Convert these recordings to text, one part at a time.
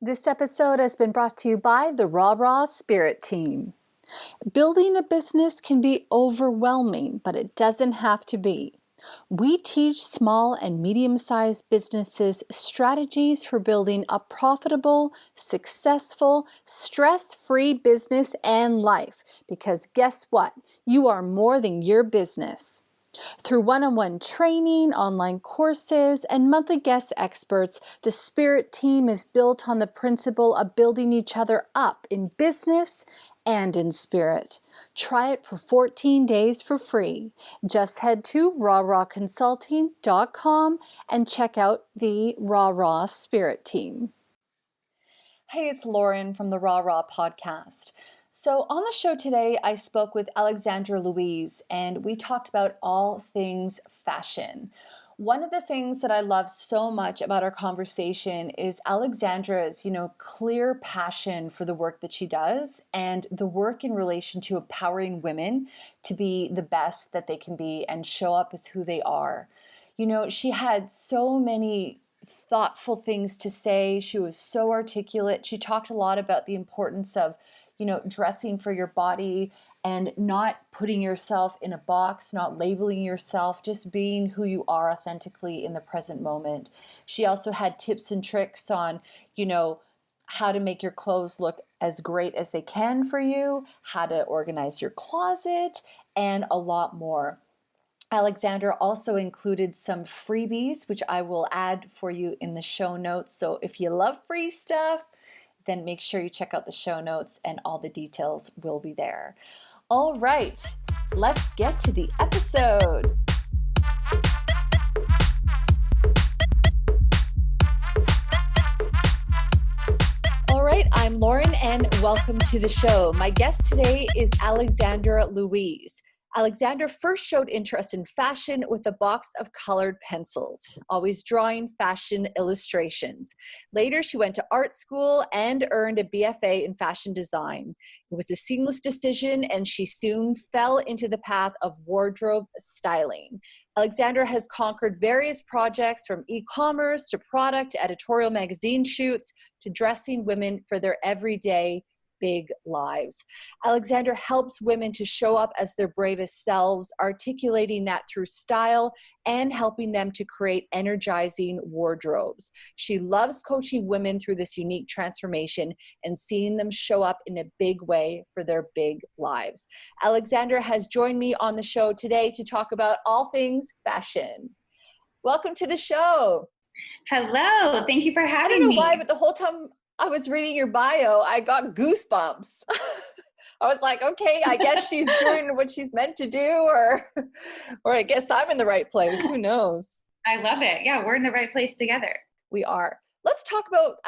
This episode has been brought to you by the Raw Spirit Team. Building a business can be overwhelming, but it doesn't have to be. We teach small and medium-sized businesses strategies for building a profitable, successful, stress-free business and life. Because guess what? You are more than your business. Through one-on-one training, online courses, and monthly guest experts, the Spirit Team is built on the principle of building each other up in business and in spirit. Try it for 14 days for free. Just head to rawconsulting.com and check out the Raw Spirit Team. Hey, it's Lauren from the Raw podcast. So on the show today, I spoke with Alexandra Louise, and we talked about all things fashion. One of the things that I love so much about our conversation is Alexandra's, clear passion for the work that she does and the work in relation to empowering women to be the best that they can be and show up as who they are. She had so many thoughtful things to say. She was so articulate. She talked a lot about the importance of dressing for your body and not putting yourself in a box, not labeling yourself, just being who you are authentically in the present moment. She also had tips and tricks on, how to make your clothes look as great as they can for you, how to organize your closet, and a lot more. Alexandra also included some freebies, which I will add for you in the show notes. So if you love free stuff, then make sure you check out the show notes and all the details will be there. All right, let's get to the episode. All right, I'm Lauren and welcome to the show. My guest today is Alexandra Louise. Alexandra first showed interest in fashion with a box of colored pencils, always drawing fashion illustrations. Later, she went to art school and earned a BFA in fashion design. It was a seamless decision, and she soon fell into the path of wardrobe styling. Alexandra has conquered various projects from e-commerce to product to editorial magazine shoots to dressing women for their everyday big lives. Alexandra helps women to show up as their bravest selves, articulating that through style and helping them to create energizing wardrobes. She loves coaching women through this unique transformation and seeing them show up in a big way for their big lives. Alexandra has joined me on the show today to talk about all things fashion. Welcome to the show. Hello. Thank you for having me. I don't know why, but the whole time I was reading your bio, I got goosebumps. I was like, okay, I guess she's doing what she's meant to do, or I guess I'm in the right place. Who knows? I love it. Yeah, we're in the right place together. We are. Let's talk about,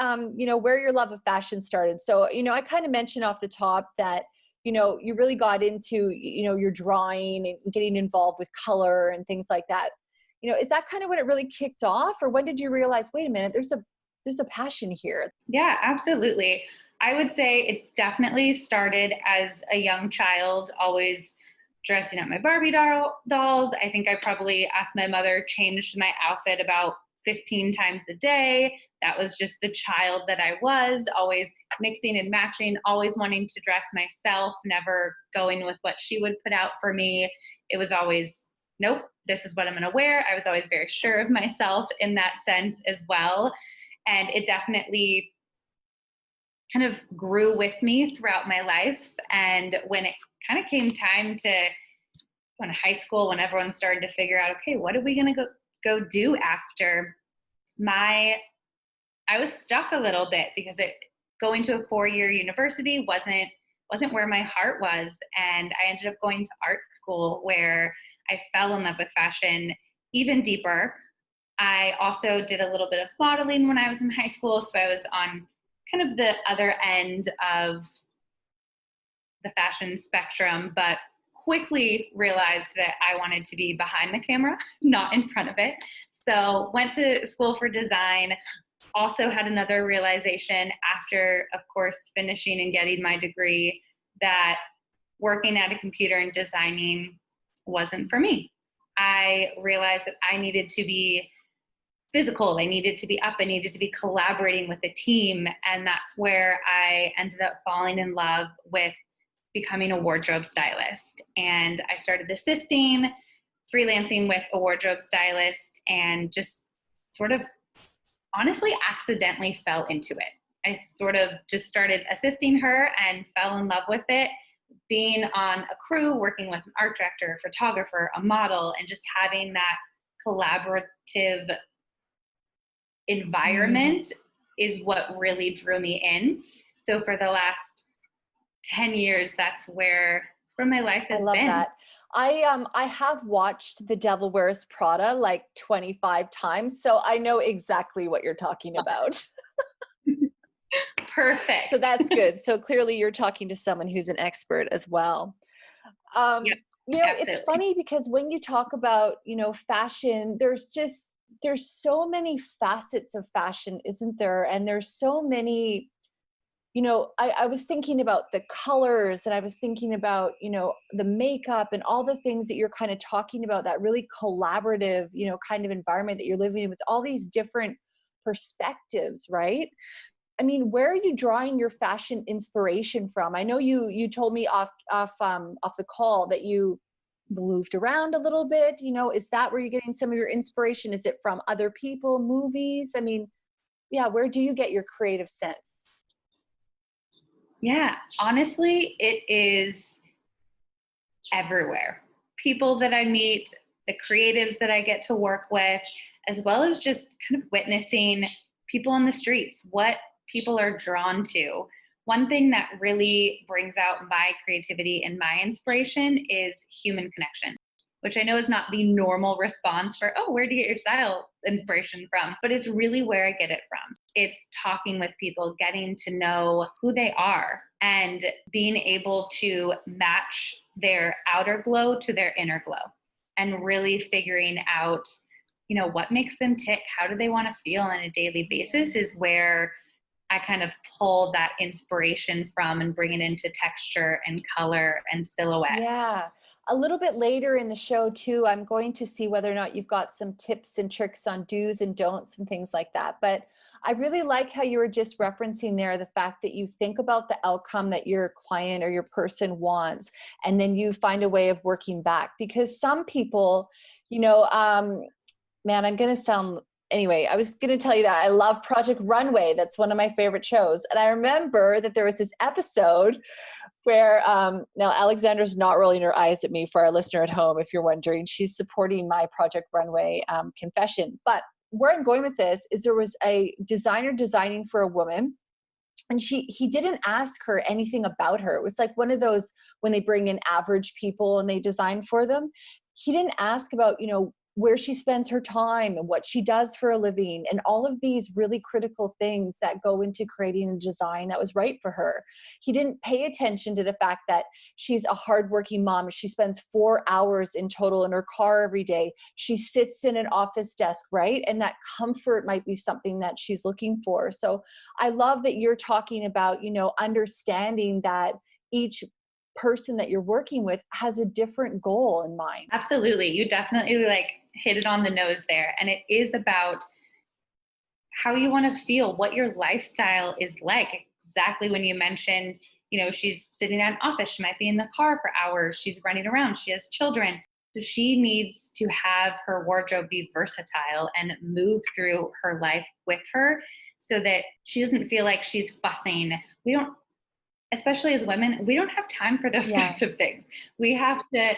where your love of fashion started. So, I kind of mentioned off the top that, you really got into, your drawing and getting involved with color and things like that. Is that kind of when it really kicked off, or when did you realize, wait a minute, there's a passion here? Yeah, absolutely. I would say it definitely started as a young child, always dressing up my Barbie dolls. I think I probably asked my mother, changed my outfit about 15 times a day. That was just the child that I was, always mixing and matching, always wanting to dress myself, never going with what she would put out for me. It was always, nope, this is what I'm going to wear. I was always very sure of myself in that sense as well. And it definitely kind of grew with me throughout my life. And when it kind of came time to go to high school, when everyone started to figure out, okay, what are we going to go do after? I was stuck a little bit because going to a 4-year university wasn't where my heart was. And I ended up going to art school, where I fell in love with fashion even deeper. I also did a little bit of modeling when I was in high school, so I was on kind of the other end of the fashion spectrum, but quickly realized that I wanted to be behind the camera, not in front of it. So went to school for design, also had another realization after, of course, finishing and getting my degree, that working at a computer and designing wasn't for me. I realized that I needed to be physical. I needed to be up. I needed to be collaborating with a team. And that's where I ended up falling in love with becoming a wardrobe stylist. And I started assisting, freelancing with a wardrobe stylist, and just sort of honestly accidentally fell into it. I sort of just started assisting her and fell in love with it. Being on a crew, working with an art director, a photographer, a model, and just having that collaborative environment is what really drew me in. So for the last 10 years, that's where my life has been. I love that. I have watched The Devil Wears Prada like 25 times, so I know exactly what you're talking about. Perfect. So that's good. So clearly you're talking to someone who's an expert as well. Yep, you know, absolutely. It's funny because when you talk about, fashion, there's so many facets of fashion, isn't there? And there's so many, I was thinking about the colors, and I was thinking about, the makeup and all the things that you're kind of talking about, that really collaborative, kind of environment that you're living in with all these different perspectives, right? I mean, where are you drawing your fashion inspiration from? I know you told me off the call that you moved around a little bit. Is that where you're getting some of your inspiration? Is it from other people, movies? I mean, yeah, where do you get your creative sense? Yeah, honestly, it is everywhere. People that I meet, the creatives that I get to work with, as well as just kind of witnessing people on the streets, what people are drawn to. One thing that really brings out my creativity and my inspiration is human connection, which I know is not the normal response for, oh, where do you get your style inspiration from? But it's really where I get it from. It's talking with people, getting to know who they are, and being able to match their outer glow to their inner glow, and really figuring out, what makes them tick, how do they want to feel on a daily basis, is where I kind of pull that inspiration from and bring it into texture and color and silhouette. Yeah. A little bit later in the show too, I'm going to see whether or not you've got some tips and tricks on do's and don'ts and things like that. But I really like how you were just referencing there the fact that you think about the outcome that your client or your person wants, and then you find a way of working back. Because some people, man, I'm going to sound, anyway, I was going to tell you that I love Project Runway. That's one of my favorite shows. And I remember that there was this episode where, now Alexandra's not rolling her eyes at me for our listener at home, if you're wondering. She's supporting my Project Runway confession. But where I'm going with this is there was a designer designing for a woman, and he didn't ask her anything about her. It was like one of those when they bring in average people and they design for them. He didn't ask about, where she spends her time and what she does for a living and all of these really critical things that go into creating a design that was right for her. He didn't pay attention to the fact that she's a hardworking mom. She spends 4 hours in total in her car every day. She sits in an office desk, right? And that comfort might be something that she's looking for. So I love that you're talking about, understanding that each person that you're working with has a different goal in mind. Absolutely. You definitely hit it on the nose there. And it is about how you want to feel, what your lifestyle is like. Exactly when you mentioned, she's sitting at an office, she might be in the car for hours, she's running around, she has children. So she needs to have her wardrobe be versatile and move through her life with her so that she doesn't feel like she's fussing. Especially as women, we don't have time for those kinds of things. We have to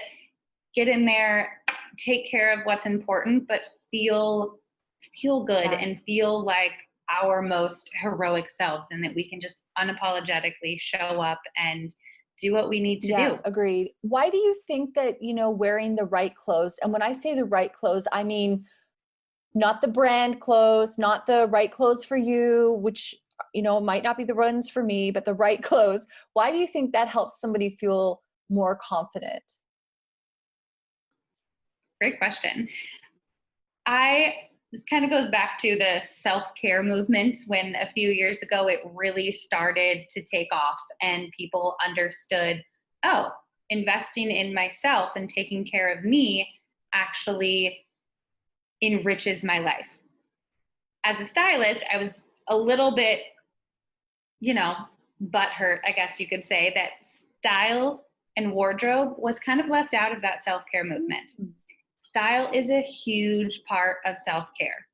get in there, take care of what's important, but feel good and feel like our most heroic selves, and that we can just unapologetically show up and do what we need to do. Agreed. Why do you think that, wearing the right clothes, and when I say the right clothes, I mean not the brand clothes, not the right clothes for you, which might not be the ones for me, but the right clothes. Why do you think that helps somebody feel more confident? Great question. This kind of goes back to the self-care movement, when a few years ago it really started to take off and people understood, oh, investing in myself and taking care of me actually enriches my life. as a stylist, I was a little bit, butthurt, I guess you could say, that style and wardrobe was kind of left out of that self-care movement. Style is a huge part of self-care.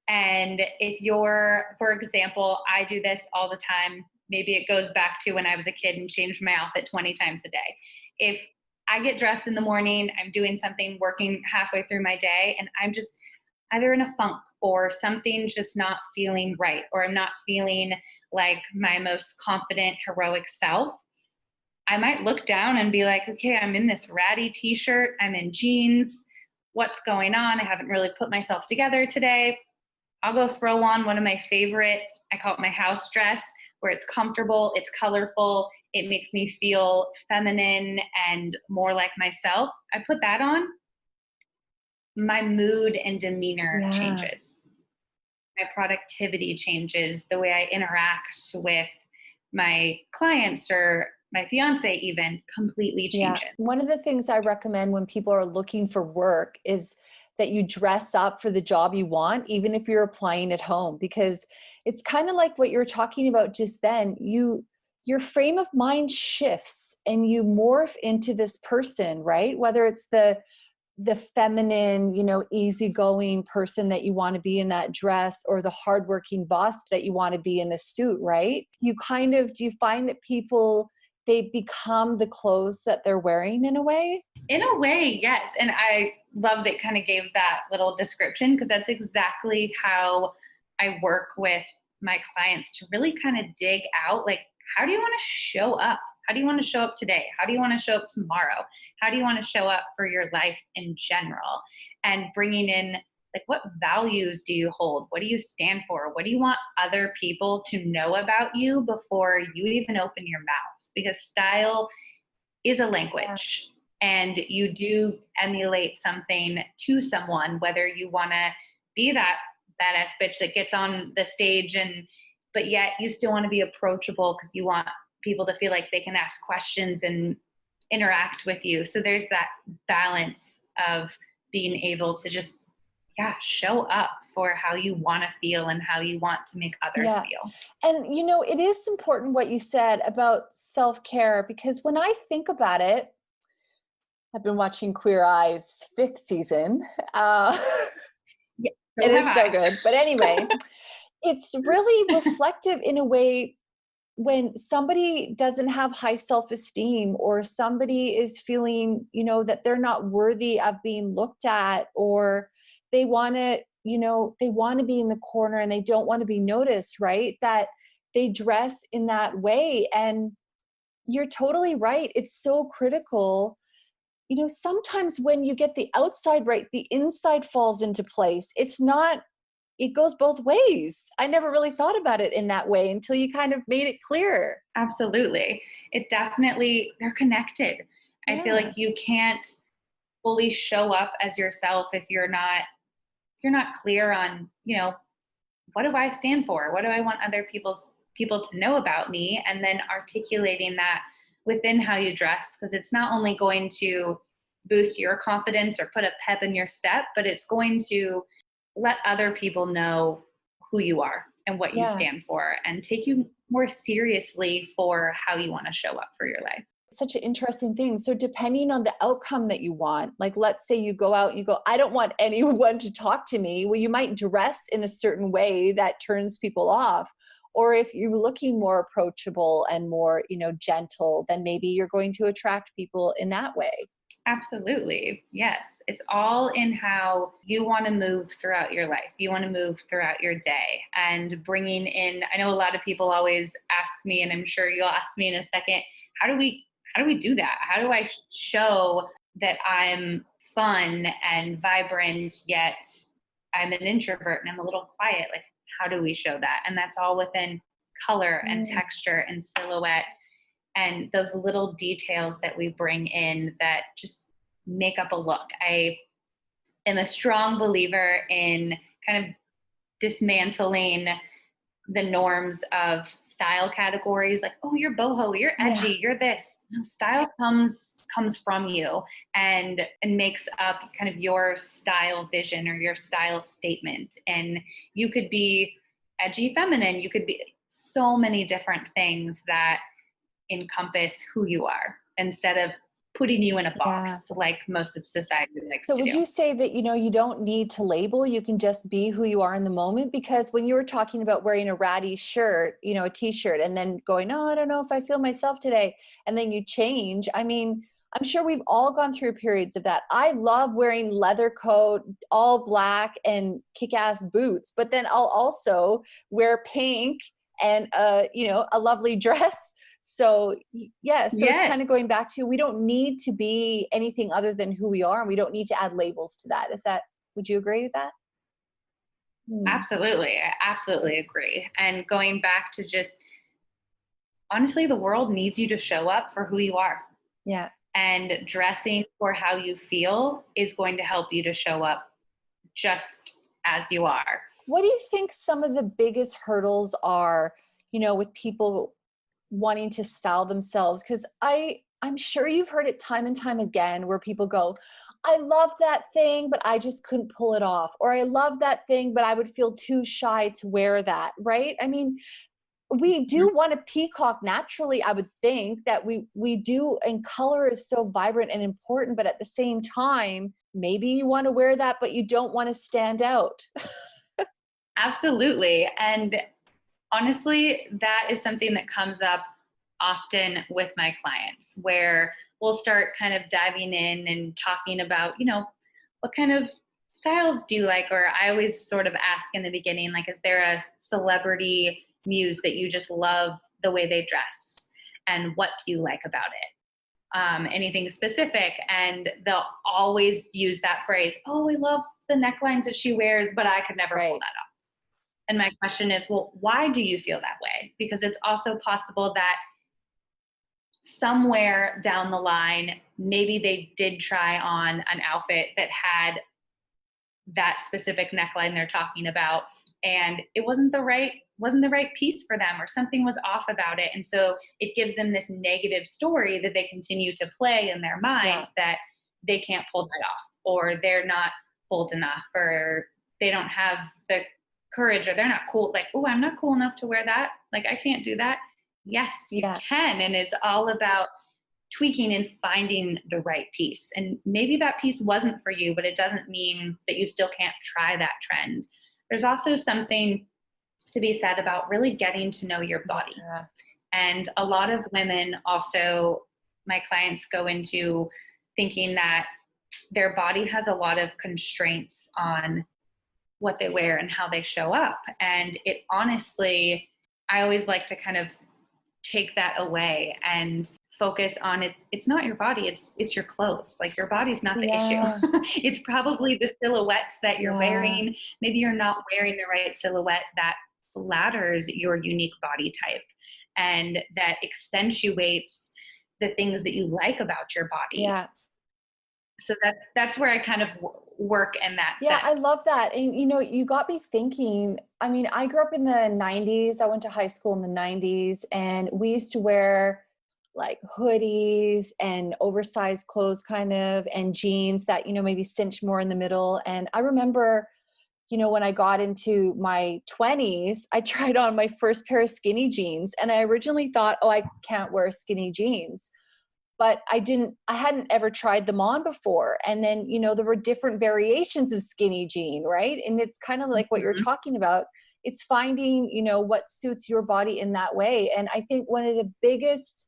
And if you're, for example, I do this all the time. Maybe it goes back to when I was a kid and changed my outfit 20 times a day. If I get dressed in the morning, I'm doing something, working halfway through my day, and I'm just either in a funk or something's just not feeling right, or I'm not feeling like my most confident, heroic self, I might look down and be like, okay, I'm in this ratty t-shirt, I'm in jeans, what's going on? I haven't really put myself together today. I'll go throw on one of my favorite, I call it my house dress, where it's comfortable, it's colorful, it makes me feel feminine and more like myself. I put that on, my mood and demeanor changes. My productivity changes, the way I interact with my clients or my fiance even completely changes. One of the things I recommend when people are looking for work is that you dress up for the job you want, even if you're applying at home, because it's kind of like what you were talking about just then. Your frame of mind shifts and you morph into this person, right? Whether it's the feminine, easygoing person that you want to be in that dress, or the hardworking boss that you want to be in the suit, right? Do you find that people, they become the clothes that they're wearing in a way? In a way, yes. And I love that kind of gave that little description, because that's exactly how I work with my clients, to really kind of dig out, like, how do you want to show up? How do you want to show up today? How do you want to show up tomorrow? How do you want to show up for your life in general? And bringing in, like, what values do you hold? What do you stand for? What do you want other people to know about you before you even open your mouth? Because style is a language, and you do emulate something to someone, whether you want to be that badass bitch that gets on the stage, but yet you still want to be approachable, because you want people to feel like they can ask questions and interact with you. So there's that balance of being able to just, show up for how you want to feel and how you want to make others feel. And it is important what you said about self-care, because when I think about it, I've been watching Queer Eye's 5th season. It is so good. But anyway, it's really reflective in a way. When somebody doesn't have high self-esteem, or somebody is feeling, that they're not worthy of being looked at, or they want to, they want to be in the corner and they don't want to be noticed, right? That they dress in that way. And you're totally right. It's so critical. Sometimes when you get the outside right, the inside falls into place. It goes both ways. I never really thought about it in that way until you kind of made it clear. Absolutely. They're connected. I feel like you can't fully show up as yourself if you're not clear on, what do I stand for? What do I want other people to know about me? And then articulating that within how you dress, because it's not only going to boost your confidence or put a pep in your step, but it's going to let other people know who you are and what you stand for, and take you more seriously for how you want to show up for your life. Such an interesting thing. So depending on the outcome that you want, like let's say you go out and you go, I don't want anyone to talk to me. Well, you might dress in a certain way that turns people off. Or if you're looking more approachable and more, gentle, then maybe you're going to attract people in that way. Absolutely. Yes. It's all in how you want to move throughout your life. You want to move throughout your day, and bringing in, I know a lot of people always ask me, and I'm sure you'll ask me in a second, how do we do that? How do I show that I'm fun and vibrant, yet I'm an introvert and I'm a little quiet? Like, how do we show that? And that's all within color and texture and silhouette, and those little details that we bring in that just make up a look. I am a strong believer in kind of dismantling the norms of style categories, like, oh, you're boho, you're edgy, you're this. No, style comes from you and makes up kind of your style vision or your style statement. And you could be edgy feminine, you could be so many different things that encompass who you are instead of putting you in a box like most of society likes So to would do. you say that, you don't need to label, you can just be who you are in the moment? Because when you were talking about wearing a ratty shirt, a t-shirt, and then going, oh, I don't know if I feel myself today, and then you change. I mean, I'm sure we've all gone through periods of that. I love wearing leather coat, all black, and kick-ass boots, but then I'll also wear pink and a lovely dress. So yes, so it's Yes, kind of going back to, we don't need to be anything other than who we are, and we don't need to add labels to that. Would you agree with that? absolutely. I absolutely agree. And going back to just, honestly, the world needs you to show up for who you are. Yeah. And dressing for how you feel is going to help you to show up just as you are. What do you think some of the biggest hurdles are, with people wanting to style themselves? Because I'm sure you've heard it time and time again where people go, I love that thing, but I just couldn't pull it off. Or I love that thing, but I would feel too shy to wear that, right? I mean, we do want to peacock naturally. I would think that we do, and color is so vibrant and important, but at the same time, maybe you want to wear that, but you don't want to stand out. Absolutely. And honestly, that is something that comes up often with my clients where we'll start kind of diving in and talking about, what kind of styles do you like? Or I always sort of ask in the beginning, like, is there a celebrity muse that you just love the way they dress? And what do you like about it? Anything specific? And they'll always use that phrase, oh, I love the necklines that she wears, but I could never pull that off. And my question is, well, why do you feel that way? Because it's also possible that somewhere down the line, maybe they did try on an outfit that had that specific neckline they're talking about, and it wasn't the right piece for them, or something was off about it. And so it gives them this negative story that they continue to play in their mind, that they can't pull that off, or they're not bold enough, or they don't have the courage, or they're not cool. Like, oh, I'm not cool enough to wear that. Like, I can't do that. Yes, you can. And it's all about tweaking and finding the right piece. And maybe that piece wasn't for you, but it doesn't mean that you still can't try that trend. There's also something to be said about really getting to know your body. And a lot of women also, my clients go into thinking that their body has a lot of constraints on what they wear and how they show up. And it honestly, I always like to kind of take that away and focus on it. It's not your body, it's your clothes. Like, your body's not the issue. It's probably the silhouettes that you're wearing. Maybe you're not wearing the right silhouette that flatters your unique body type and that accentuates the things that you like about your body. So that's where I kind of work in that sense. I love that. And you got me thinking. I mean, I grew up in the 90s. I went to high school in the 90s, and we used to wear like hoodies and oversized clothes kind of, and jeans that, maybe cinched more in the middle. And I remember, when I got into my 20s, I tried on my first pair of skinny jeans, and I originally thought, oh, I can't wear skinny jeans. But I hadn't ever tried them on before. And then, there were different variations of skinny jean, right? And it's kind of like what you're talking about. It's finding, what suits your body in that way. And I think one of the biggest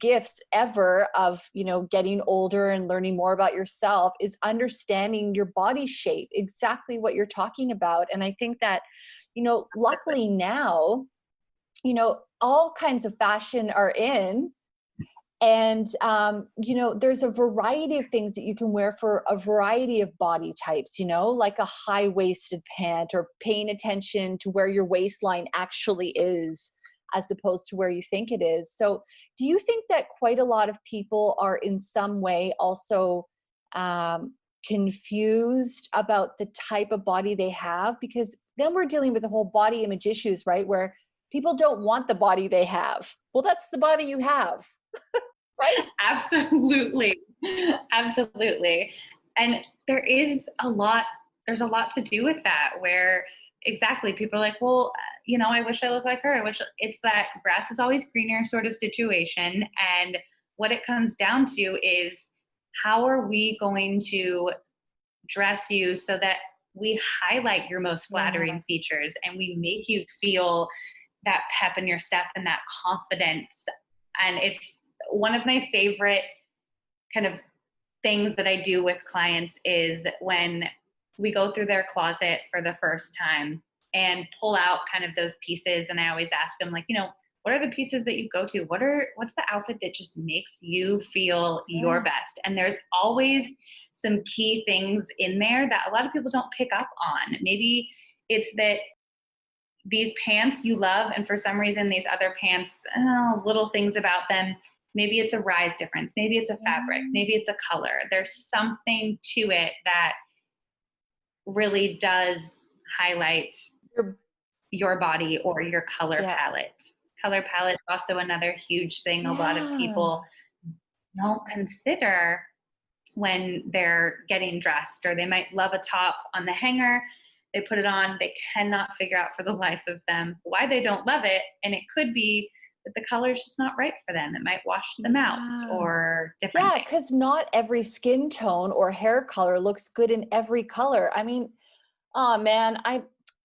gifts ever of, getting older and learning more about yourself is understanding your body shape, exactly what you're talking about. And I think that, luckily now, all kinds of fashion are in. And, there's a variety of things that you can wear for a variety of body types, like a high-waisted pant, or paying attention to where your waistline actually is as opposed to where you think it is. So do you think that quite a lot of people are in some way also confused about the type of body they have, because then we're dealing with the whole body image issues, right? Where people don't want the body they have. Well, that's the body you have, right? Absolutely. Absolutely. And there's a lot to do with that, where exactly people are like, well, I wish I looked like her. I wish it's that grass is always greener sort of situation. And what it comes down to is, how are we going to dress you so that we highlight your most Yeah. flattering features and we make you feel that pep in your step and that confidence. And it's one of my favorite kind of things that I do with clients is when we go through their closet for the first time and pull out kind of those pieces. And I always ask them, like, what are the pieces that you go to? What's the outfit that just makes you feel your Yeah. best? And there's always some key things in there that a lot of people don't pick up on. Maybe it's that these pants you love, and for some reason these other pants, little things about them, maybe it's a rise difference, maybe it's a fabric, maybe it's a color. There's something to it that really does highlight You're- your body or your color yeah. palette. Color palette is also another huge thing a lot of Yeah. people don't consider when they're getting dressed, or they might love a top on the hanger. They put it on, they cannot figure out for the life of them why they don't love it. And it could be that the color is just not right for them. It might wash them out Yeah. or different Yeah, things. because not every skin tone or hair color looks good in every color. I mean, oh man,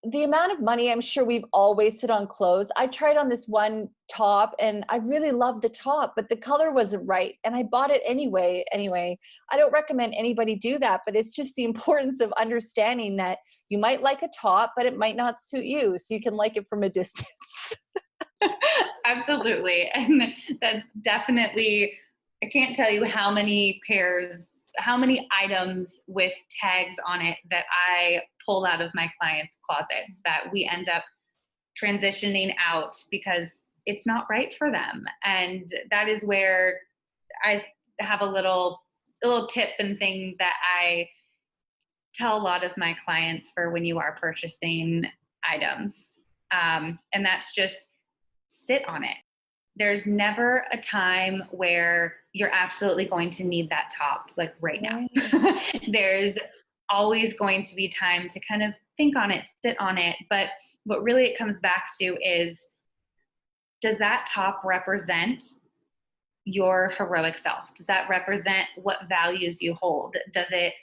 the amount of money I'm sure we've all wasted on clothes. I tried on this one top and I really loved the top, but the color wasn't right. And I bought it anyway. Anyway, I don't recommend anybody do that, but it's just the importance of understanding that you might like a top, but it might not suit you. So you can like it from a distance. Absolutely. And that's definitely, I can't tell you how many items with tags on it that I pull out of my clients' closets that we end up transitioning out because it's not right for them. And that is where I have a little tip and thing that I tell a lot of my clients for when you are purchasing items. And that's just sit on it. There's never a time where you're absolutely going to need that top, like right now. Right. There's always going to be time to kind of think on it, sit on it. But what really it comes back to is, does that top represent your heroic self? Does that represent what values you hold? Does it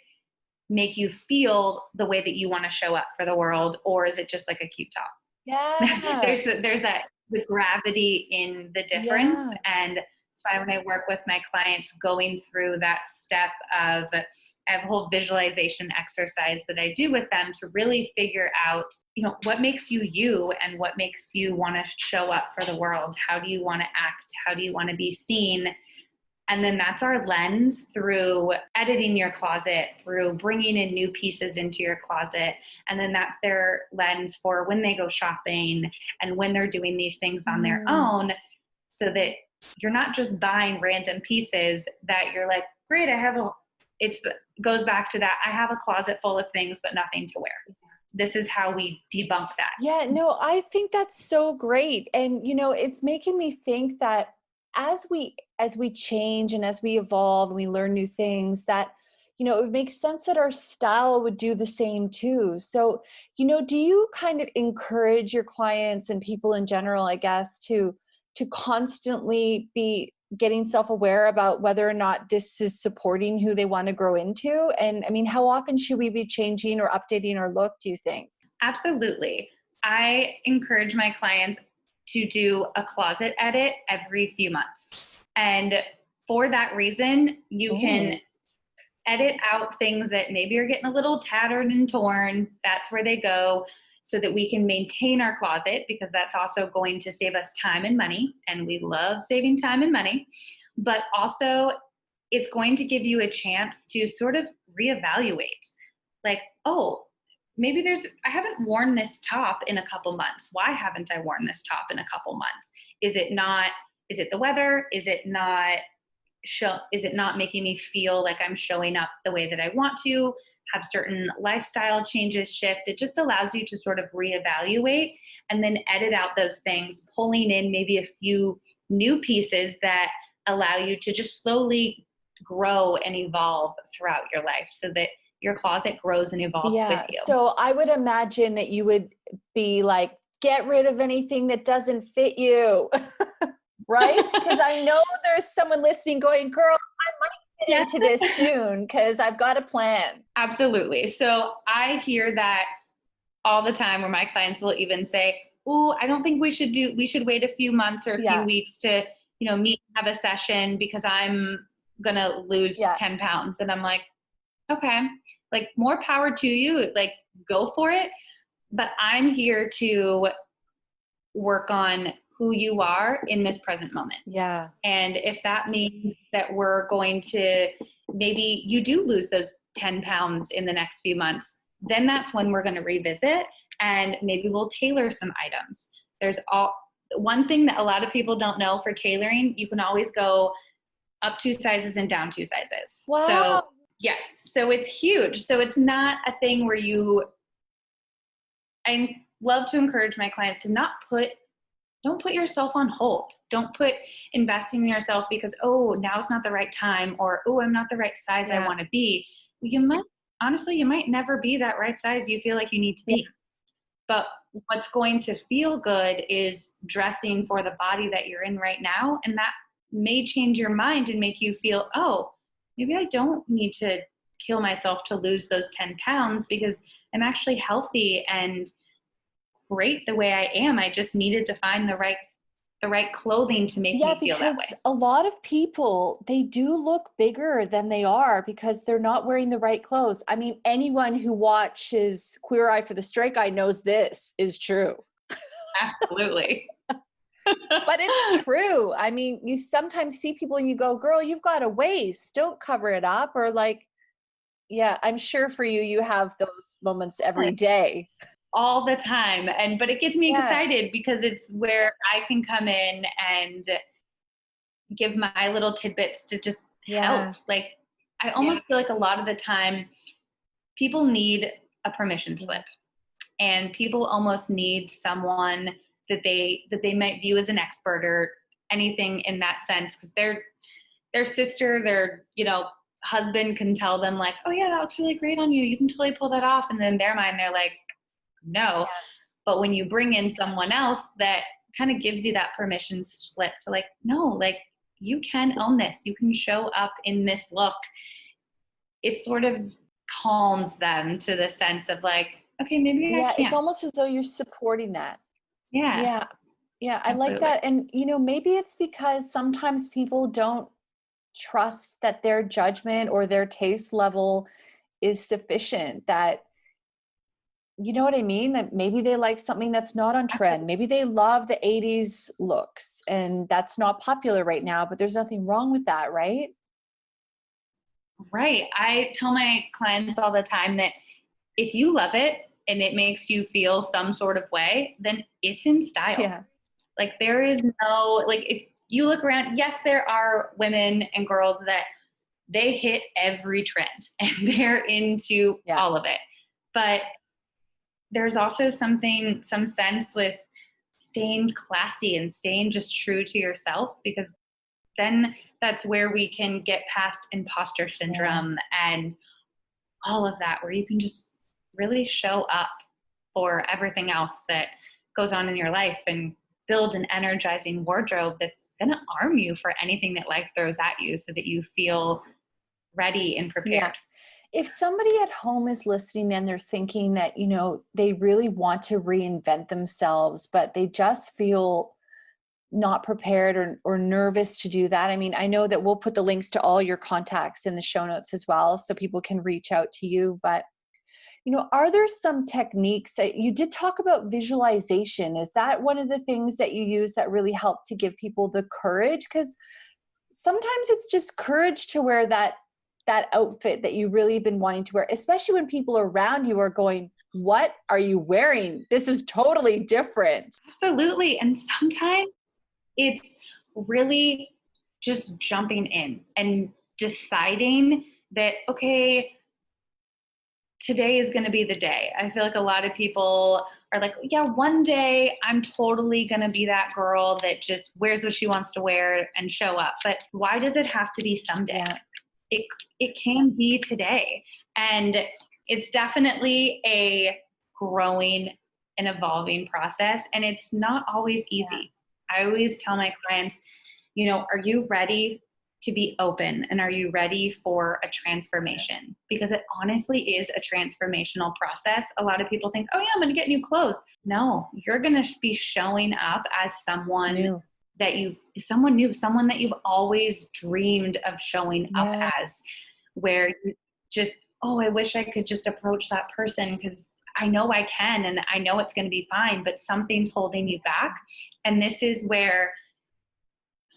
make you feel the way that you want to show up for the world? Or is it just like a cute top? Yeah. there's that the gravity in the difference. Yeah. And that's why when I work with my clients going through that step of, I have a whole visualization exercise that I do with them to really figure out, what makes you you and what makes you want to show up for the world. How do you want to act? How do you want to be seen? And then that's our lens through editing your closet, through bringing in new pieces into your closet. And then that's their lens for when they go shopping and when they're doing these things on their Mm. own, so that you're not just buying random pieces that you're like, great, it goes back to that. I have a closet full of things, but nothing to wear. This is how we debunk that. Yeah, no, I think that's so great. And it's making me think that as we change and as we evolve and we learn new things, that it would make sense that our style would do the same too. So, do you kind of encourage your clients and people in general, I guess, to constantly be getting self-aware about whether or not this is supporting who they want to grow into? And I mean, how often should we be changing or updating our look, do you think? Absolutely. I encourage my clients to do a closet edit every few months. And for that reason, you can Oh. edit out things that maybe are getting a little tattered and torn. That's where they go, so that we can maintain our closet, because that's also going to save us time and money. And we love saving time and money. But also, it's going to give you a chance to sort of reevaluate. Like, oh, maybe I haven't worn this top in a couple months. Why haven't I worn this top in a couple months? Is it the weather? Is it not is it not making me feel like I'm showing up the way that I want to? Have certain lifestyle changes shift? It just allows you to sort of reevaluate and then edit out those things, pulling in maybe a few new pieces that allow you to just slowly grow and evolve throughout your life so that your closet grows and evolves with Yeah. you. So I would imagine that you would be like, get rid of anything that doesn't fit you. Right? Because I know there's someone listening going, girl, I might get Yes. into this soon because I've got a plan. Absolutely. So I hear that all the time where my clients will even say, "Oh, I don't think we should wait a few months or a few Yeah. weeks to, meet and have a session because I'm going to lose Yeah. 10 pounds." And I'm like, "Okay, like more power to you. Like go for it." But I'm here to work on who you are in this present moment. Yeah. And if that means that we're going to, maybe you do lose those 10 pounds in the next few months, then that's when we're going to revisit and maybe we'll tailor some items. There's one thing that a lot of people don't know for tailoring, you can always go up 2 sizes and down 2 sizes. Wow. So yes, so it's huge. So it's not a thing where I love to encourage my clients to don't put yourself on hold. Don't put investing in yourself because, oh, now's not the right time, or, oh, I'm not the right size I want to be. You might never be that right size you feel like you need to be. But what's going to feel good is dressing for the body that you're in right now. And that may change your mind and make you feel, oh, maybe I don't need to kill myself to lose those 10 pounds because I'm actually healthy and great the way I am. I just needed to find the right clothing to make me feel that way. Because a lot of people, they do look bigger than they are because they're not wearing the right clothes. I mean, anyone who watches Queer Eye for the Straight Guy knows this is true. Absolutely. But it's true. I mean, you sometimes see people and you go, girl, you've got a waist, don't cover it up. Or like, yeah, I'm sure for you, you have those moments every day. All the time. But it gets me excited because it's where I can come in and give my little tidbits to just help. Like I almost feel like a lot of the time people need a permission slip and people almost need someone that they might view as an expert or anything in that sense because their sister, their husband can tell them like, oh yeah, that looks really great on you, you can totally pull that off, and then in their mind they're like, no. But when you bring in someone else that kind of gives you that permission slip to like, no, like you can own this, you can show up in this look, it sort of calms them to the sense of like, okay, maybe I can. It's almost as though you're supporting that. Yeah. I like that. And maybe it's because sometimes people don't trust that their judgment or their taste level is sufficient, that you know what I mean? That maybe they like something that's not on trend. Maybe they love the 80s looks and that's not popular right now, but there's nothing wrong with that, right? Right. I tell my clients all the time that if you love it and it makes you feel some sort of way, then it's in style. Yeah. Like there is no, like if you look around, yes, there are women and girls that they hit every trend and they're into all of it. But there's also some sense with staying classy and staying just true to yourself, because then that's where we can get past imposter syndrome and all of that, where you can just really show up for everything else that goes on in your life and build an energizing wardrobe that's going to arm you for anything that life throws at you so that you feel ready and prepared. If somebody at home is listening and they're thinking that, they really want to reinvent themselves, but they just feel not prepared or nervous to do that. I mean, I know that we'll put the links to all your contacts in the show notes as well, so people can reach out to you. But, are there some techniques that you did talk about visualization? Is that one of the things that you use that really help to give people the courage? Because sometimes it's just courage to wear that outfit that you really been wanting to wear, especially when people around you are going, what are you wearing? This is totally different. Absolutely. And sometimes it's really just jumping in and deciding that, okay, today is going to be the day. I feel like a lot of people are like, yeah, one day I'm totally going to be that girl that just wears what she wants to wear and show up. But why does it have to be someday? Yeah. It can be today. And it's definitely a growing and evolving process. And it's not always easy. I always tell my clients, are you ready to be open, and are you ready for a transformation? Because it honestly is a transformational process. A lot of people think, oh yeah, I'm going to get new clothes. No, you're going to be showing up as someone New. someone new, someone that you've always dreamed of showing up as, where you just, oh, I wish I could just approach that person because I know I can, and I know it's going to be fine, but something's holding you back. And this is where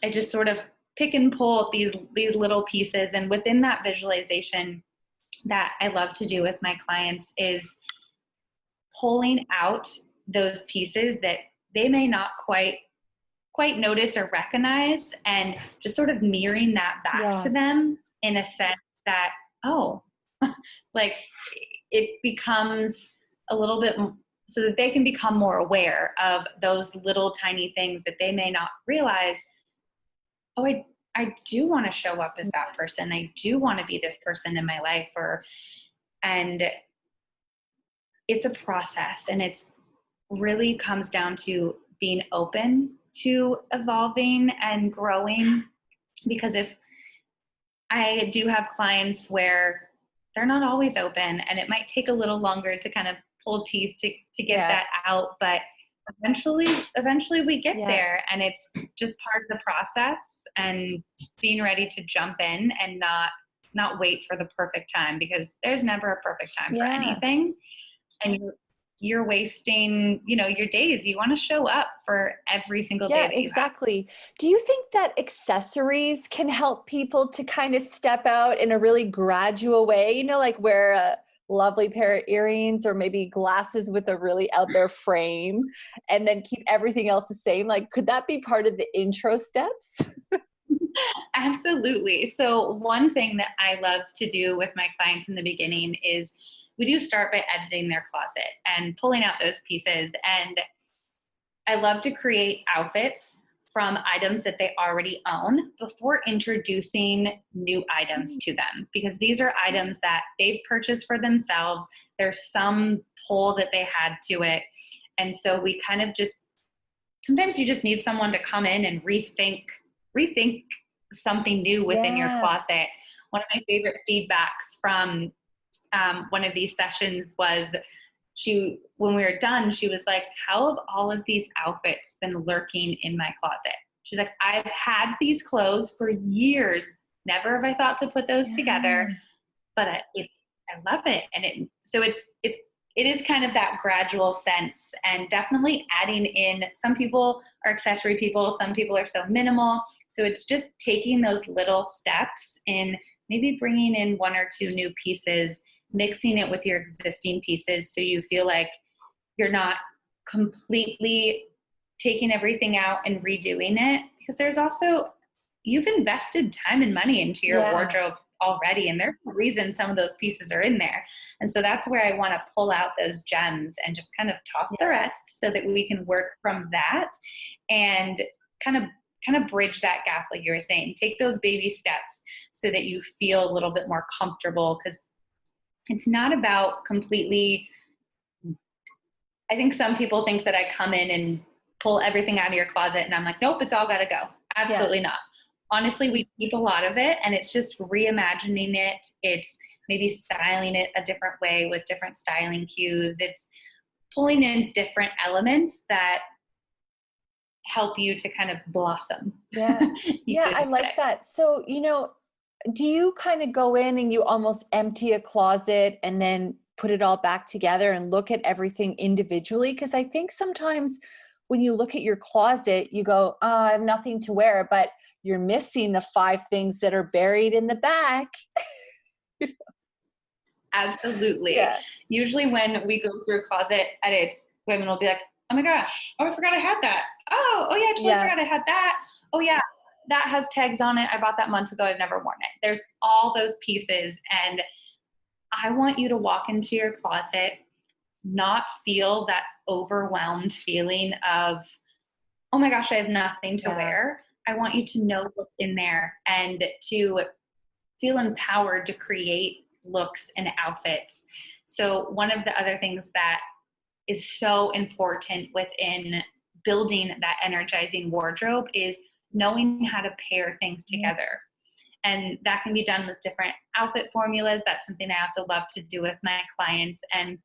I just sort of pick and pull these little pieces. And within that visualization that I love to do with my clients is pulling out those pieces that they may not quite notice or recognize, and just sort of mirroring that back to them in a sense that, oh, like it becomes a little bit, so that they can become more aware of those little tiny things that they may not realize. Oh, I do want to show up as that person. I do want to be this person in my life. And it's a process, and it's really comes down to being open to evolving and growing. Because if I do have clients where they're not always open, and it might take a little longer to kind of pull teeth to get that out, but eventually we get there, and it's just part of the process, and being ready to jump in and not wait for the perfect time, because there's never a perfect time for anything. And you're wasting, your days. You want to show up for every single day. Yeah, exactly. Do you think that accessories can help people to kind of step out in a really gradual way? Like wear a lovely pair of earrings, or maybe glasses with a really out there frame, and then keep everything else the same? Like, could that be part of the intro steps? Absolutely. So one thing that I love to do with my clients in the beginning is we do start by editing their closet and pulling out those pieces. And I love to create outfits from items that they already own before introducing new items to them, because these are items that they've purchased for themselves. There's some pull that they had to it. And so we kind of just, sometimes you just need someone to come in and rethink something new within your closet. One of my favorite feedbacks from one of these sessions was, when we were done, she was like, how have all of these outfits been lurking in my closet? She's like, I've had these clothes for years. Never have I thought to put those together, but I love it. And it is kind of that gradual sense, and definitely adding in, some people are accessory people, some people are so minimal. So it's just taking those little steps in, maybe bringing in one or two new pieces, mixing it with your existing pieces, so you feel like you're not completely taking everything out and redoing it. Because there's also, you've invested time and money into your wardrobe already, and there's a reason some of those pieces are in there. And so that's where I want to pull out those gems and just kind of toss the rest, so that we can work from that and kind of bridge that gap, like you were saying. Take those baby steps so that you feel a little bit more comfortable, because it's not about completely, I think some people think that I come in and pull everything out of your closet and I'm like, nope, it's all got to go. Absolutely not. Honestly, we keep a lot of it, and it's just reimagining it. It's maybe styling it a different way with different styling cues. It's pulling in different elements that help you to kind of blossom. I like that. So, do you kind of go in and you almost empty a closet and then put it all back together and look at everything individually? Because I think sometimes when you look at your closet, you go, oh, I have nothing to wear, but you're missing the 5 things that are buried in the back. Absolutely. Usually when we go through a closet edits, women will be like, oh my gosh, oh, I forgot I had that. Oh yeah, I totally forgot I had that. Oh yeah. that has tags on it. I bought that months ago. I've never worn it. There's all those pieces. And I want you to walk into your closet, not feel that overwhelmed feeling of, oh my gosh, I have nothing to wear. I want you to know what's in there and to feel empowered to create looks and outfits. So one of the other things that is so important within building that energizing wardrobe is knowing how to pair things together. And that can be done with different outfit formulas. That's something I also love to do with my clients. And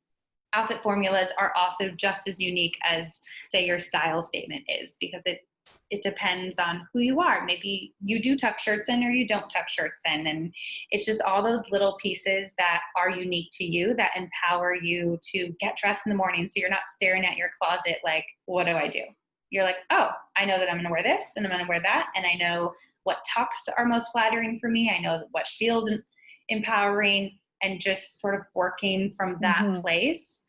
outfit formulas are also just as unique as, say, your style statement is, because it depends on who you are. Maybe you do tuck shirts in or you don't tuck shirts in. And it's just all those little pieces that are unique to you that empower you to get dressed in the morning. So you're not staring at your closet like, what do I do? You're like, oh, I know that I'm going to wear this and I'm going to wear that. And I know what tucks are most flattering for me. I know what feels empowering, and just sort of working from that place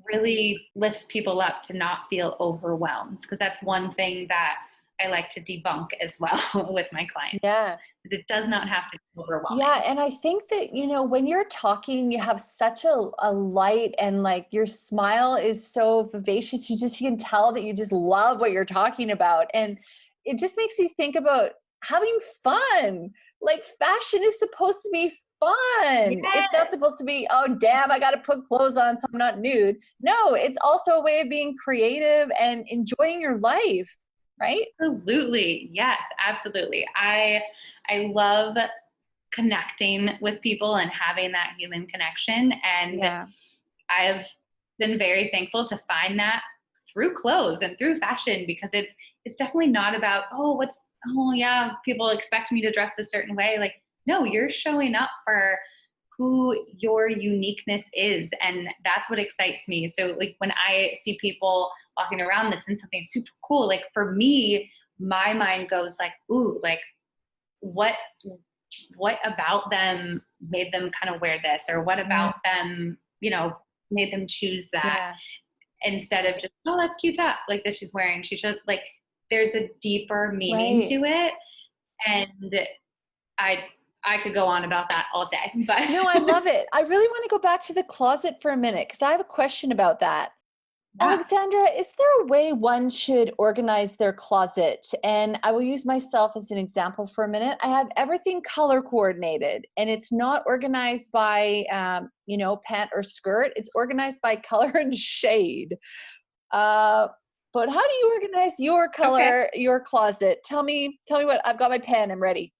really lifts people up to not feel overwhelmed. Because that's one thing that I like to debunk as well with my clients. Yeah. It does not have to be overwhelming. Yeah. And I think that, you know, when you're talking, you have such a light, and like your smile is so vivacious. You can tell that you just love what you're talking about. And it just makes me think about having fun. Like, fashion is supposed to be fun. Yes. It's not supposed to be, oh, damn, I got to put clothes on so I'm not nude. No, it's also a way of being creative and enjoying your life. Right? Absolutely. Yes, absolutely. I love connecting with people and having that human connection. And I've been very thankful to find that through clothes and through fashion, because it's definitely not about, oh yeah, people expect me to dress a certain way. Like, no, you're showing up for who your uniqueness is. And that's what excites me. So like when I see people walking around that's in something super cool, like for me, my mind goes like, ooh, like what about them made them kind of wear this, or what about them, you know, made them choose that, instead of just, oh, that's cute top like that she's wearing. She just like, there's a deeper meaning to it. And I could go on about that all day, but no, I love it. I really want to go back to the closet for a minute, because I have a question about that. Alexandra, is there a way one should organize their closet? And I will use myself as an example for a minute. I have everything color coordinated, and it's not organized by, you know, pant or skirt. It's organized by color and shade. But how do you organize your color, your closet? Tell me what. I've got my pen. I'm ready.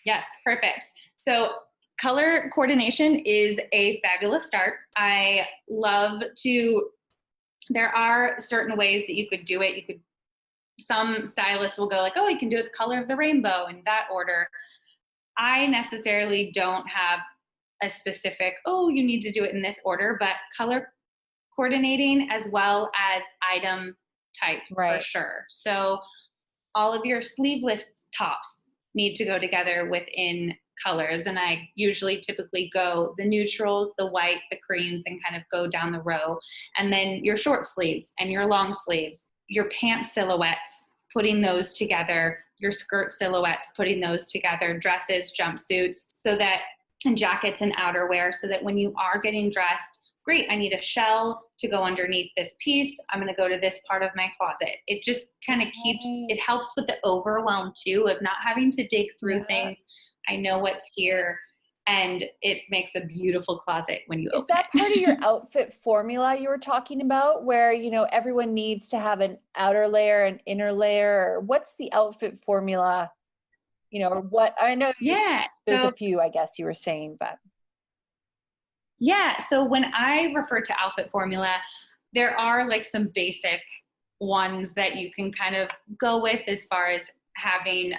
Yes, perfect. So color coordination is a fabulous start. I love to, there are certain ways that you could do it. Some stylists will go like, oh, you can do it the color of the rainbow in that order. I necessarily don't have a specific, oh, you need to do it in this order, but color coordinating as well as item type for sure. So all of your sleeveless tops need to go together within colors. And I usually typically go the neutrals, the white, the creams, and kind of go down the row. And then your short sleeves and your long sleeves, your pant silhouettes, putting those together, your skirt silhouettes, putting those together, dresses, jumpsuits, and jackets and outerwear, so that when you are getting dressed, great, I need a shell to go underneath this piece. I'm going to go to this part of my closet. It just kind of it helps with the overwhelm too of not having to dig through things. I know what's here, and it makes a beautiful closet when you open it. Is that part of your outfit formula you were talking about, where, you know, everyone needs to have an outer layer, an inner layer? Or what's the outfit formula? You know, or what? I know there's a few, I guess you were saying, but. Yeah. So when I refer to outfit formula, there are like some basic ones that you can kind of go with, as far as having,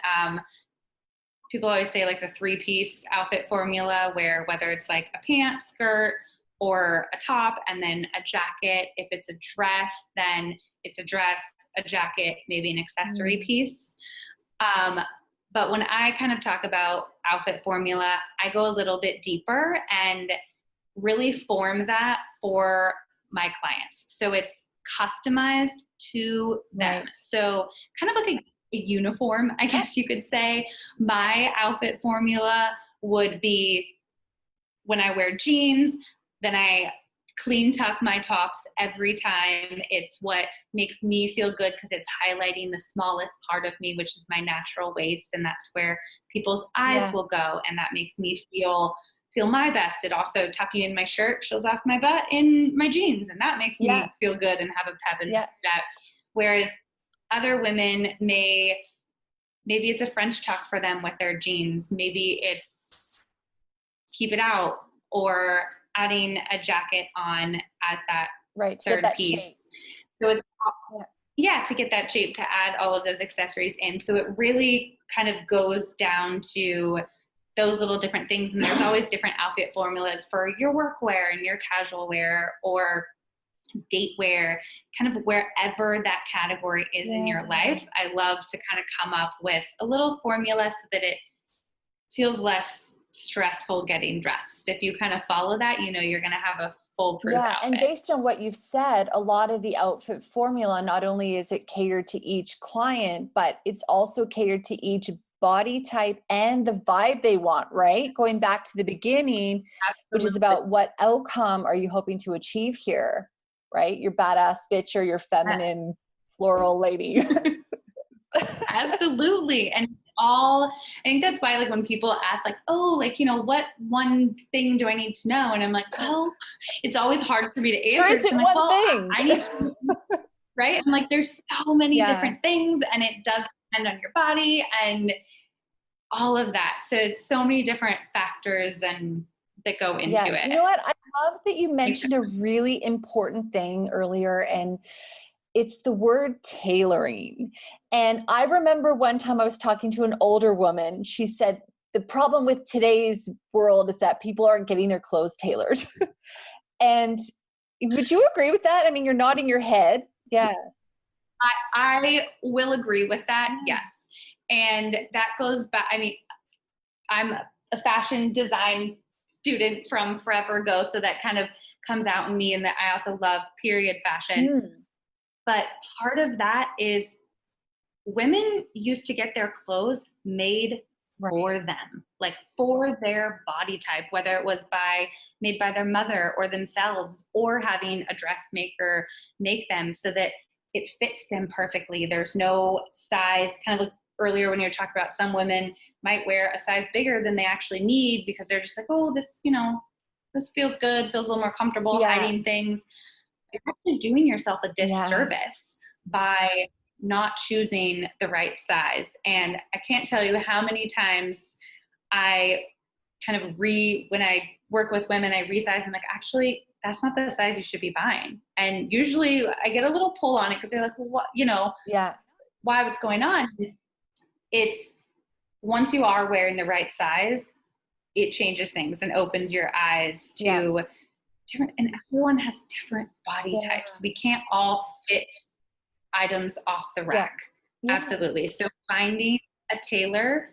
people always say like the 3-piece outfit formula, where whether it's like a pant, skirt, or a top, and then a jacket. If it's a dress, then it's a dress, a jacket, maybe an accessory piece. But when I kind of talk about outfit formula, I go a little bit deeper and really form that for my clients. So it's customized to them. So kind of like uniform, I guess you could say. My outfit formula would be when I wear jeans, then I clean tuck my tops every time. It's what makes me feel good because it's highlighting the smallest part of me, which is my natural waist. And that's where people's eyes will go. And that makes me feel my best. It also, tucking in my shirt shows off my butt in my jeans. And that makes me feel good and have a pep and that. Whereas other women maybe it's a French tuck for them with their jeans. Maybe it's keep it out or adding a jacket on as that third piece. Shape. So it's to get that shape, to add all of those accessories in. So it really kind of goes down to those little different things. And there's always different outfit formulas for your work wear and your casual wear or date wear, kind of wherever that category is in your life. I love to kind of come up with a little formula so that it feels less stressful getting dressed. If you kind of follow that, you're going to have a foolproof outfit. And based on what you've said, a lot of the outfit formula, not only is it catered to each client, but it's also catered to each body type and the vibe they want, right? Going back to the beginning, which is about what outcome are you hoping to achieve here, right? Your badass bitch or your feminine floral lady. Absolutely. And I think that's why, like, when people ask, like, oh, like, what one thing do I need to know? And I'm like, well, it's always hard for me to answer. There isn't one thing. I need to, right? I'm like, there's so many different things, and it does depend on your body and all of that. So it's so many different factors and that go into it. You know what? I love that you mentioned a really important thing earlier, and it's the word tailoring. And I remember one time I was talking to an older woman. She said, the problem with today's world is that people aren't getting their clothes tailored. And would you agree with that? I mean, you're nodding your head. Yeah. I will agree with that. Yes. And that goes back. I mean, I'm a fashion design student from forever ago. So that kind of comes out in me, and that I also love period fashion. But part of that is women used to get their clothes made for them, like for their body type, whether it was made by their mother or themselves, or having a dressmaker make them so that it fits them perfectly. There's no size, kind of like earlier when you were talking about some women might wear a size bigger than they actually need because they're just like, oh, this, this feels good, feels a little more comfortable, hiding things. You're actually doing yourself a disservice by not choosing the right size. And I can't tell you how many times I kind of when I work with women, I resize. I'm like, actually, that's not the size you should be buying. And usually I get a little pull on it because they're like, well, what, why, what's going on? It's once you are wearing the right size, it changes things and opens your eyes to different, and everyone has different body types. We can't all fit items off the rack. Absolutely. So finding a tailor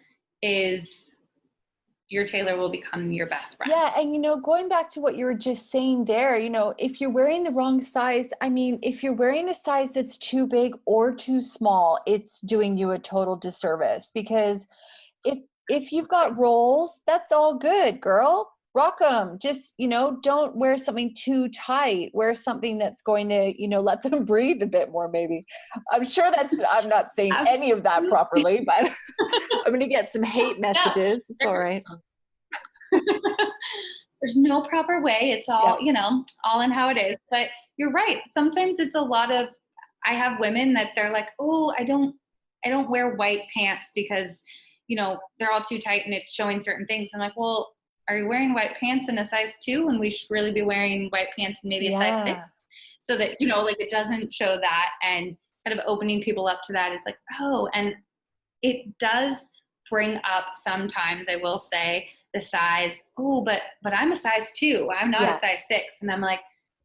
your tailor will become your best friend. And going back to what you were just saying there, if you're wearing the wrong size, I mean, if you're wearing a size that's too big or too small, it's doing you a total disservice, because if you've got rolls, that's all good, girl. Rock them. Just, don't wear something too tight. Wear something that's going to, let them breathe a bit more, maybe. I'm not saying any of that properly, but I'm going to get some hate messages. It's all right. There's no proper way. It's all, all in how it is. But you're right. Sometimes it's a lot of, I have women that they're like, oh, I don't wear white pants because, they're all too tight and it's showing certain things. I'm like, well, are you wearing white pants in a size 2 when we should really be wearing white pants in maybe a size 6? So that, like it doesn't show that, and kind of opening people up to that is like, oh, and it does bring up sometimes, I will say, the size, oh, but I'm a size 2. I'm not a size 6. And I'm like,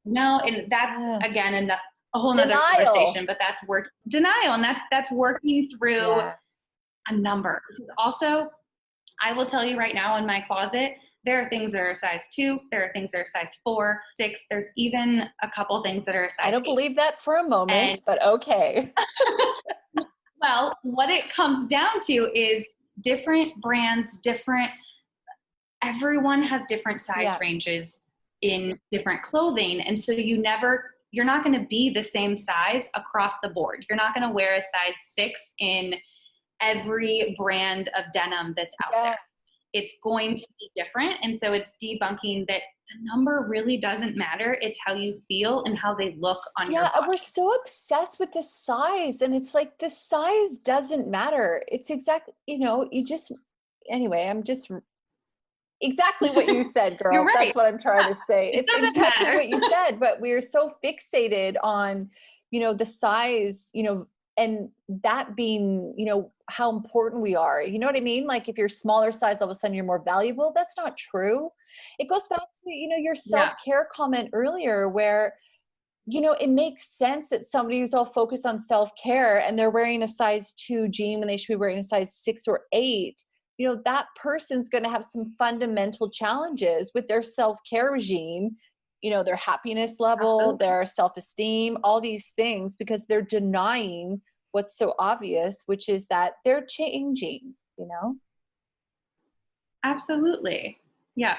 no, and that's again, a whole nother conversation, but that's denial. And that's working through a number. Because also, I will tell you right now, in my closet, there are things that are a size 2. There are things that are size 4, 6. There's even a couple things that are a size 8. I don't believe that for a moment, but okay. Well, what it comes down to is different brands, everyone has different size ranges in different clothing. And so you're not going to be the same size across the board. You're not going to wear a size 6 in every brand of denim that's out there. It's going to be different. And so it's debunking that the number really doesn't matter. It's how you feel and how they look on your body. Yeah, we're so obsessed with the size, and it's like the size doesn't matter. It's exactly, anyway, I'm just exactly what you said, girl. You're right. That's what I'm trying to say. It It's exactly what you said, but we're so fixated on, the size, and that being, how important we are. You know what I mean? Like if you're smaller size, all of a sudden you're more valuable. That's not true. It goes back to, your self-care comment earlier where, it makes sense that somebody who's all focused on self-care and they're wearing a size 2 jean when they should be wearing a size 6 or 8. That person's going to have some fundamental challenges with their self-care regime, their happiness level, their self-esteem, all these things, because they're denying what's so obvious, which is that they're changing, Absolutely. Yeah.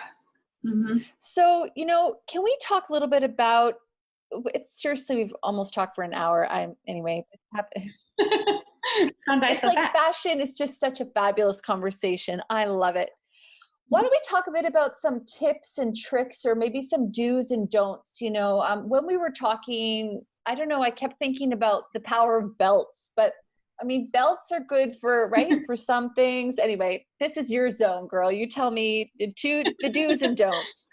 Mm-hmm. So, can we talk a little bit about, it's seriously, we've almost talked for an hour. Anyway. It's like fast. Fashion is just such a fabulous conversation. I love it. Why don't we talk a bit about some tips and tricks, or maybe some do's and don'ts? When we were talking, I don't know, I kept thinking about the power of belts, but I mean, belts are good for some things. Anyway, this is your zone, girl. You tell me the do's and don'ts.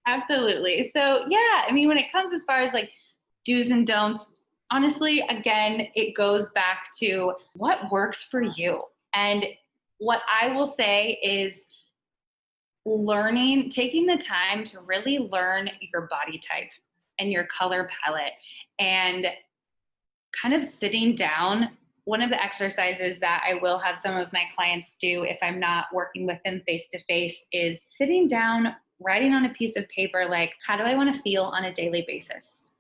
Absolutely. So yeah, I mean, when it comes as far as like do's and don'ts, honestly, again, it goes back to what works for you. And what I will say is taking the time to really learn your body type and your color palette, and kind of sitting down. One of the exercises that I will have some of my clients do if I'm not working with them face to face is sitting down, writing on a piece of paper, like, how do I want to feel on a daily basis?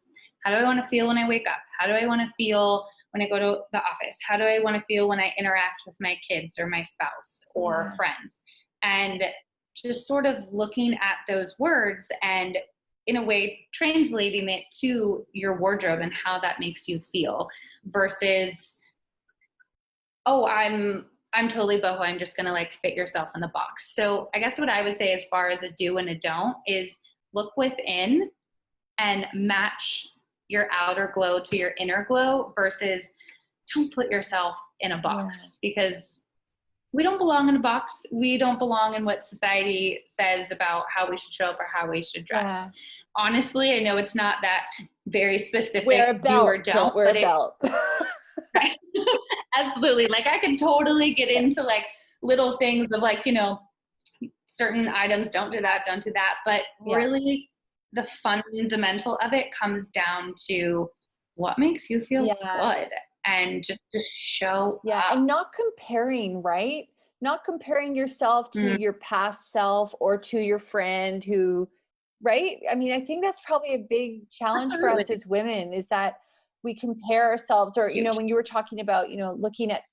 How do I want to feel when I wake up? How do I want to feel when I go to the office? How do I want to feel when I interact with my kids or my spouse or friends? And just sort of looking at those words and in a way translating it to your wardrobe and how that makes you feel, versus, oh, I'm totally boho, I'm just going to like fit yourself in the box. So I guess what I would say as far as a do and a don't is look within and match your outer glow to your inner glow, versus don't put yourself in a box, because we don't belong in a box. We don't belong in what society says about how we should show up or how we should dress. Yeah. Honestly, I know it's not that very specific. Wear a belt, do or don't wear a belt. Right. Absolutely. Like I can totally get into like little things of like, certain items, don't do that. But really the fundamental of it comes down to what makes you feel good, and just to show up. And not comparing, right? Not comparing yourself to your past self or to your friend who, right? I mean, I think that's probably a big challenge for us as women, is that we compare ourselves, or, when you were talking about, looking at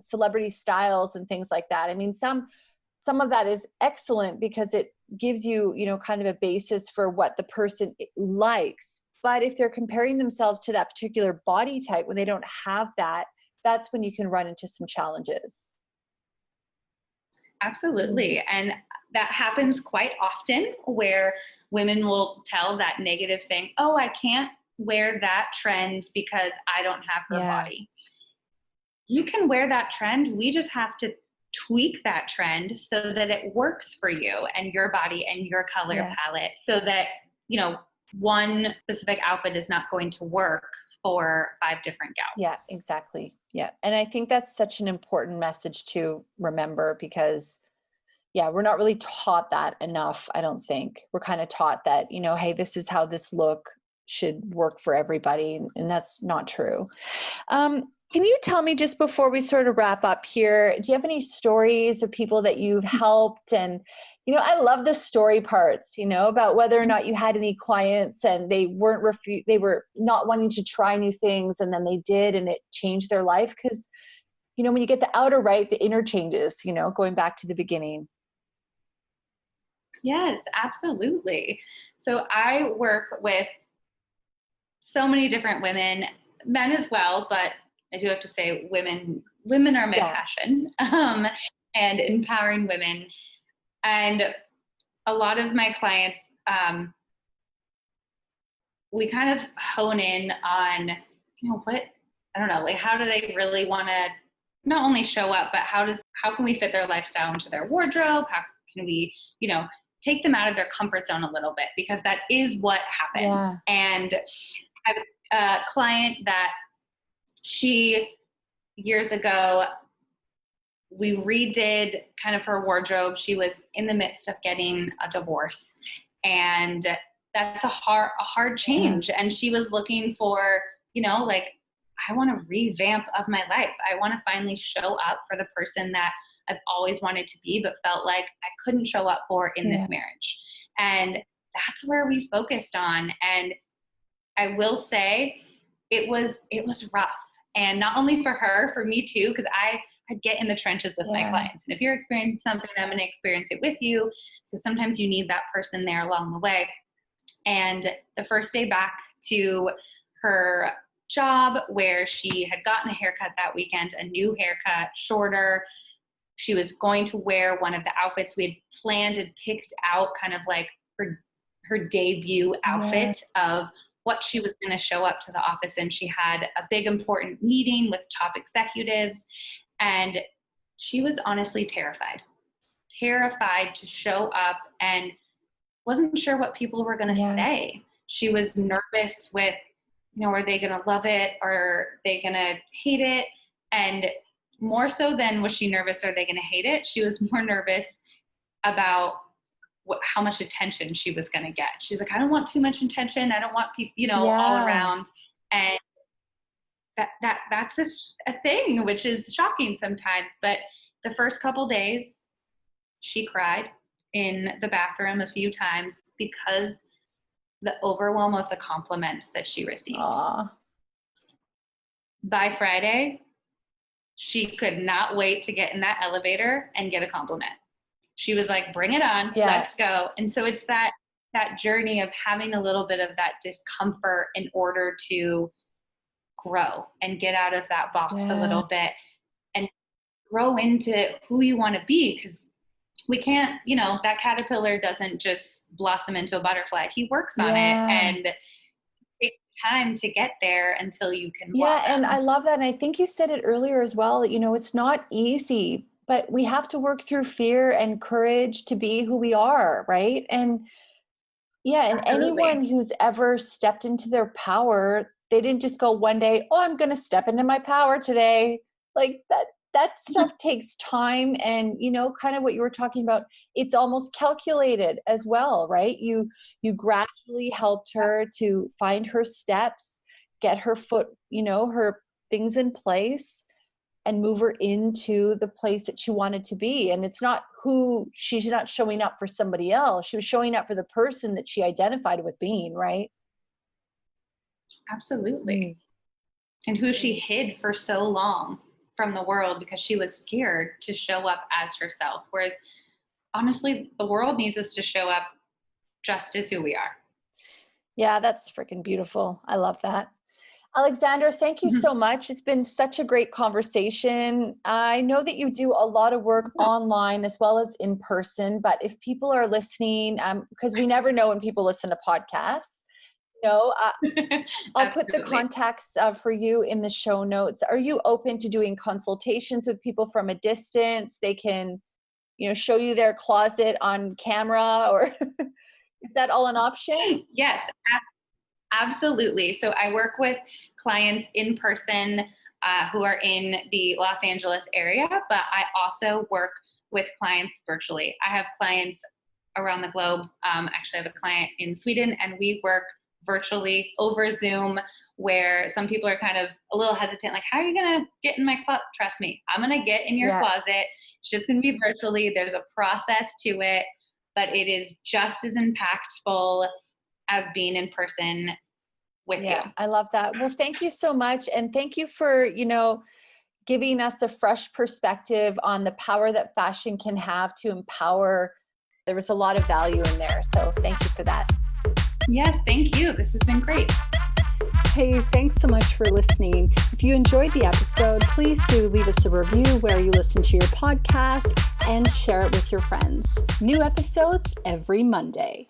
celebrity styles and things like that. I mean, some of that is excellent because it gives you, kind of a basis for what the person likes. But if they're comparing themselves to that particular body type when they don't have that, that's when you can run into some challenges. Absolutely. And that happens quite often, where women will tell that negative thing, oh, I can't wear that trend because I don't have her body. You can wear that trend. We just have to tweak that trend so that it works for you and your body and your color palette, so that, one specific outfit is not going to work for 5 different gals. Yeah, exactly. Yeah. And I think that's such an important message to remember, because we're not really taught that enough. I don't think we're kind of taught that, hey, this is how this look should work for everybody. And that's not true. Can you tell me, just before we sort of wrap up here, do you have any stories of people that you've helped and, I love the story parts, about whether or not you had any clients and they they were not wanting to try new things, and then they did, and it changed their life. Because, when you get the outer right, the inner changes, going back to the beginning. Yes, absolutely. So I work with so many different women, men as well, but I do have to say women are my Yeah. passion, and empowering women. And a lot of my clients, we kind of hone in on, what, I don't know, like how do they really want to not only show up, but how can we fit their lifestyle into their wardrobe? How can we, take them out of their comfort zone a little bit, because that is what happens. Yeah. And I have a client that years ago, we redid kind of her wardrobe. She was in the midst of getting a divorce, and that's a hard change. And she was looking for, like, I want a revamp of my life. I want to finally show up for the person that I've always wanted to be, but felt like I couldn't show up for in this marriage. And that's where we focused on. And I will say it was rough. And not only for her, for me too, because I get in the trenches with my clients. And if you're experiencing something, I'm going to experience it with you, because sometimes you need that person there along the way. And the first day back to her job, where she had gotten a haircut that weekend, a new haircut, shorter. She was going to wear one of the outfits we had planned and picked out, kind of like her debut outfit of what she was going to show up to the office in. She had a big important meeting with top executives, and she was honestly terrified to show up, and wasn't sure what people were going to say. She was nervous with, are they going to love it, or are they going to hate it? And more so than was she nervous, are they going to hate it, she was more nervous about how much attention she was going to get. She's like, I don't want too much attention. I don't want people, all around. And that's a thing, which is shocking sometimes. But the first couple days, she cried in the bathroom a few times because the overwhelm of the compliments that she received. Aww. By Friday, she could not wait to get in that elevator and get a compliment. She was like, bring it on, let's go. And so it's that journey of having a little bit of that discomfort in order to grow and get out of that box a little bit and grow into who you want to be. Because we can't, that caterpillar doesn't just blossom into a butterfly. He works on it, and it takes time to get there until you can blossom. And I love that. And I think you said it earlier as well, it's not easy, but we have to work through fear and courage to be who we are, right? And and anyone who's ever stepped into their power, they didn't just go one day, oh, I'm going to step into my power today. Like that stuff takes time. And, kind of what you were talking about, it's almost calculated as well, right? You gradually helped her to find her steps, get her foot, her things in place, and move her into the place that she wanted to be. And it's not she's not showing up for somebody else. She was showing up for the person that she identified with being, right? Absolutely. And who she hid for so long from the world because she was scared to show up as herself. Whereas honestly, the world needs us to show up just as who we are. Yeah, that's freaking beautiful. I love that. Alexandra, thank you so much. It's been such a great conversation. I know that you do a lot of work online as well as in person, but if people are listening, because we never know when people listen to podcasts, I'll put the contacts for you in the show notes. Are you open to doing consultations with people from a distance? They can, show you their closet on camera, or is that all an option? Yes, absolutely. So I work with clients in person who are in the Los Angeles area, but I also work with clients virtually. I have clients around the globe. Actually, I have a client in Sweden, and we work virtually over Zoom, where some people are kind of a little hesitant, like, how are you going to get in my closet? Trust me, I'm going to get in your closet. It's just going to be virtually. There's a process to it. but it is just as impactful as being in person with you. I love that. Well, thank you so much. And thank you for, giving us a fresh perspective on the power that fashion can have to empower. There was a lot of value in there. So thank you for that. Yes, thank you. This has been great. Hey, thanks so much for listening. If you enjoyed the episode, please do leave us a review where you listen to your podcast and share it with your friends. New episodes every Monday.